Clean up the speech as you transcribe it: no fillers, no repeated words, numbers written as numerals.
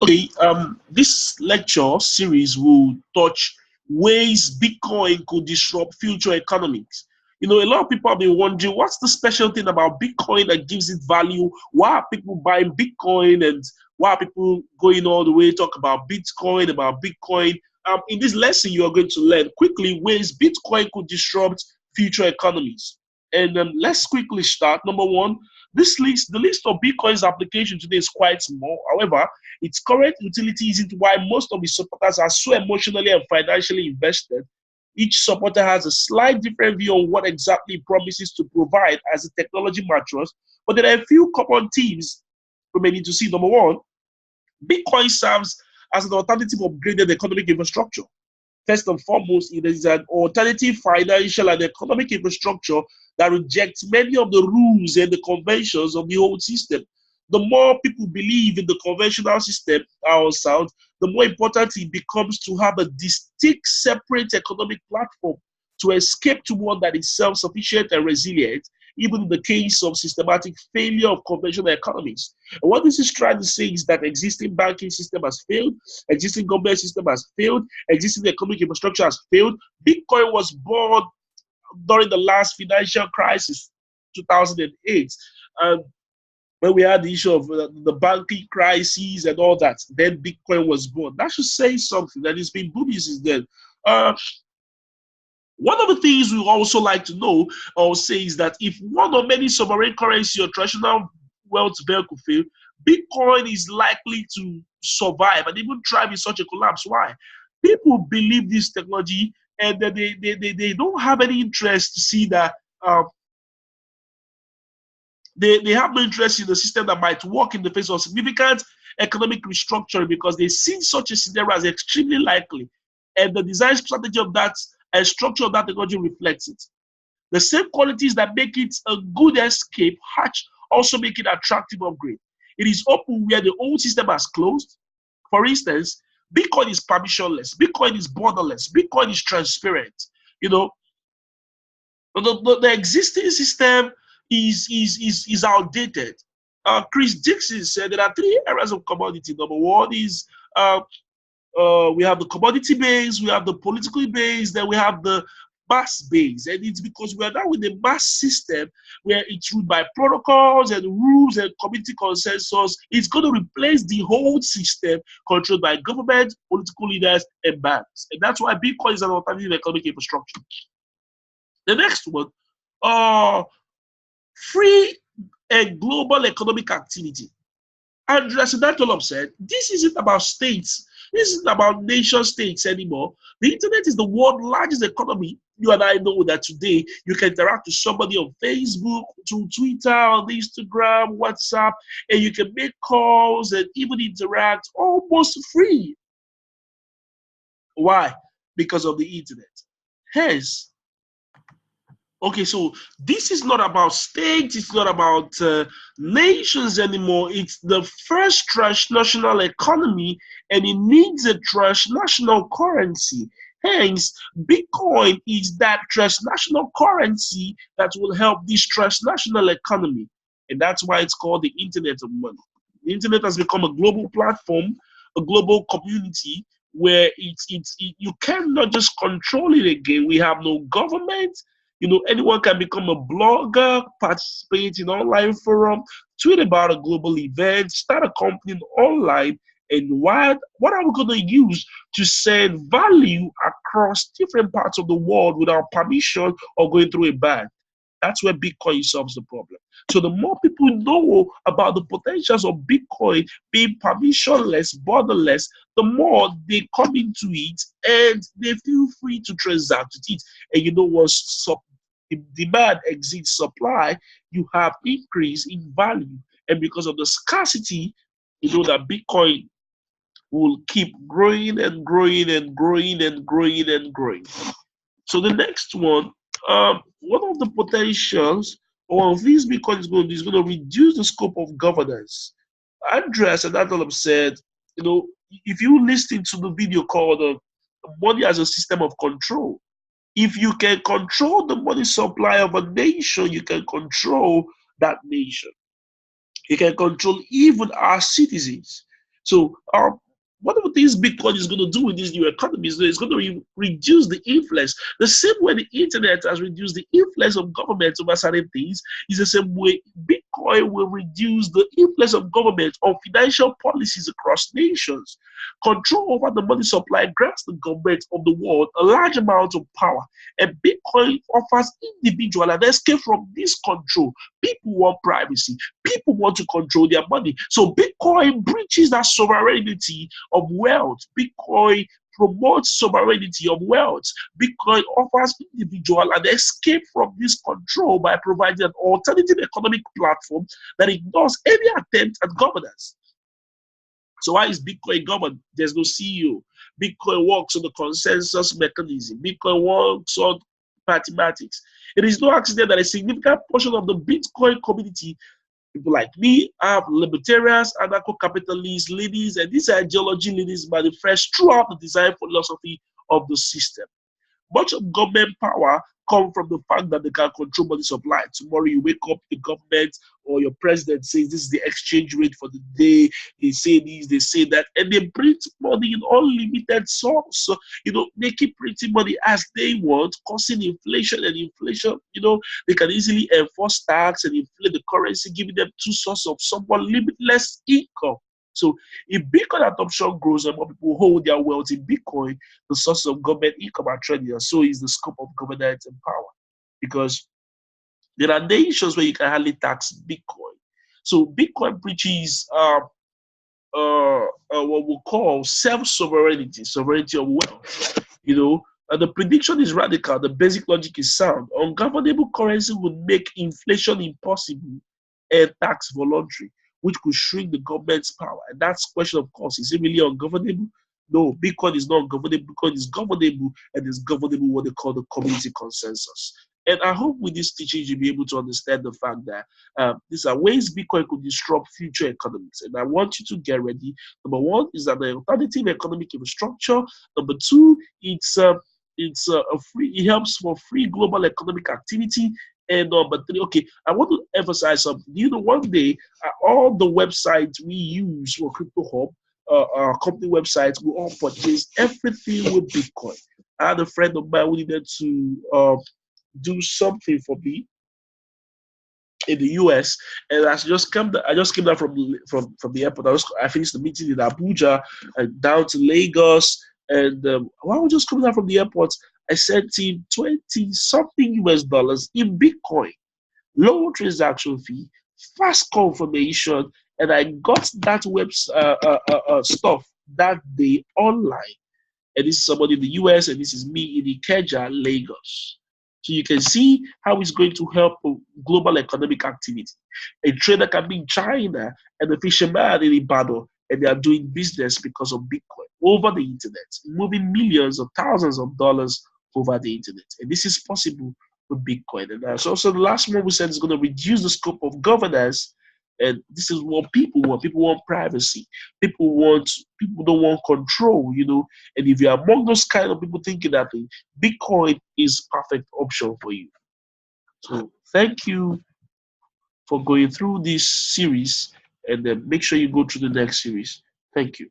Okay, this lecture series will touch ways Bitcoin could disrupt future economics. A lot of people have been wondering what's the special thing about Bitcoin that gives it value? Why are people buying Bitcoin and why are people going all the way to talk about Bitcoin, in this lesson, you are going to learn quickly ways Bitcoin could disrupt future economies. And let's quickly start. Number one, the list of Bitcoin's application today is quite small. However, its current utility isn't why most of its supporters are so emotionally and financially invested. Each supporter has a slight different view on what exactly it promises to provide as the technology matures, but there are a few common themes we may need to see. Number one, Bitcoin serves as an alternative upgraded economic infrastructure. First and foremost, it is an alternative financial and economic infrastructure that rejects many of the rules and the conventions of the old system. The more people believe in the conventional system ourselves, the more important it becomes to have a distinct, separate economic platform to escape to one that is self-sufficient and resilient, even in the case of systematic failure of conventional economies. And what this is trying to say is that existing banking system has failed, existing government system has failed, existing economic infrastructure has failed. Bitcoin was born during the last financial crisis, 2008. When we had the issue of the banking crises and all that, then Bitcoin was born. That should say something that it's been booming since then. One of the things we also like to know or say is that if one or many sovereign currency or traditional wealth vehicle fail, Bitcoin is likely to survive and even thrive in such a collapse. Why? People believe this technology and they don't have any interest to see that they have no interest in the system that might work in the face of significant economic restructuring because they see such a scenario as extremely likely. And the design strategy of that and structure of that technology reflects it. The same qualities that make it a good escape hatch also make it attractive upgrade. It is open where the old system has closed. For instance, Bitcoin is permissionless, Bitcoin is borderless, Bitcoin is transparent. The existing system is outdated. Chris Dixon said there are three areas of commodity. Number one is we have the commodity base, we have the political base, then we have the mass base. And it's because we are now with the mass system where it's ruled by protocols and rules and community consensus. It's going to replace the whole system controlled by government, political leaders, and banks. And that's why Bitcoin is an alternative economic infrastructure. The next one, free and global economic activity. Andreas Anatolov said, this isn't about states. This isn't about nation states anymore. The internet is the world's largest economy. You and I know that today you can interact with somebody on Facebook, to Twitter, on Instagram, WhatsApp, and you can make calls and even interact almost free. Why? Because of the internet. Hence, okay, so this is not about states, it's not about nations anymore. It's the first transnational economy and it needs a transnational currency. Hence, Bitcoin is that transnational currency that will help this transnational economy. And that's why it's called the Internet of Money. The Internet has become a global platform, a global community where you cannot just control it again. We have no government. Anyone can become a blogger, participate in online forum, tweet about a global event, start a company online, and what are we going to use to send value across different parts of the world without permission or going through a bank? That's where Bitcoin solves the problem. So the more people know about the potentials of Bitcoin being permissionless, borderless, the more they come into it and they feel free to transact with it. And once demand exceeds supply, you have increase in value. And because of the scarcity, that Bitcoin will keep growing and growing and growing and growing and growing. So the next one of the potentials of this Bitcoin is going to reduce the scope of governance. Andreas and Adolf said, if you listen to the video called Money as a System of Control, if you can control the money supply of a nation, you can control that nation. You can control even our citizens. So one of the things Bitcoin is going to do with this new economy is that it's going to reduce the influence. The same way the internet has reduced the influence of government over certain things, is the same way Bitcoin will reduce the influence of government on financial policies across nations. Control over the money supply grants the government of the world a large amount of power, and Bitcoin offers individual an escape from this control. People want privacy. People want to control their money. So Bitcoin breaches that sovereignty of wealth. Bitcoin promotes sovereignty of wealth. Bitcoin offers individual an escape from this control by providing an alternative economic platform that ignores any attempt at governance. So why is Bitcoin governed? There's no CEO. Bitcoin works on the consensus mechanism. Bitcoin works on mathematics. It is no accident that a significant portion of the Bitcoin community, people like me, have libertarians, anarcho-capitalists, leaders, and these ideology leaders manifest throughout the design philosophy of the system. Much of government power come from the fact that they can control money supply. Tomorrow you wake up, the government or your president says this is the exchange rate for the day. They say this, they say that, and they print money in unlimited sums. So, they keep printing money as they want, causing inflation and inflation. They can easily enforce tax and inflate the currency, giving them two sources of somewhat limitless income. So if Bitcoin adoption grows and more people hold their wealth in Bitcoin, the sources of government income are trending, and so is the scope of governance and power. Because there are nations where you can hardly tax Bitcoin. So Bitcoin preaches what we call self-sovereignty, sovereignty of wealth. And the prediction is radical. The basic logic is sound. Ungovernable currency would make inflation impossible and tax voluntary, which could shrink the government's power. And that's the question, of course, is it really ungovernable? No, Bitcoin is not governable. Bitcoin is governable, and is governable what they call the community consensus. And I hope with this teaching you'll be able to understand the fact that these are ways Bitcoin could disrupt future economies. And I want you to get ready. Number one is that the alternative economic infrastructure. Number two, it's a free. It helps for free global economic activity. And number three, okay, I want to emphasize something. One day all the websites we use for Crypto Hub, our company websites, we all purchase everything with Bitcoin. I had a friend of mine who needed to do something for me in the US, and I just came down from the airport. I finished the meeting in Abuja and down to Lagos, and while I was just coming down from the airport, I sent him 20 something US dollars in Bitcoin, low transaction fee, fast confirmation, and I got that web stuff that day online. And this is somebody in the US, and this is me in Ikeja, Lagos. So you can see how it's going to help global economic activity. A trader can be in China and a fisherman in Ibadan, and they are doing business because of Bitcoin over the internet, moving millions or thousands of dollars over the internet. And this is possible with Bitcoin. And so also the last one we said is going to reduce the scope of governance. And this is what people want. People want privacy. People don't want control, And if you're among those kind of people thinking that Bitcoin is perfect option for you. So thank you for going through this series, and then make sure you go through the next series. Thank you.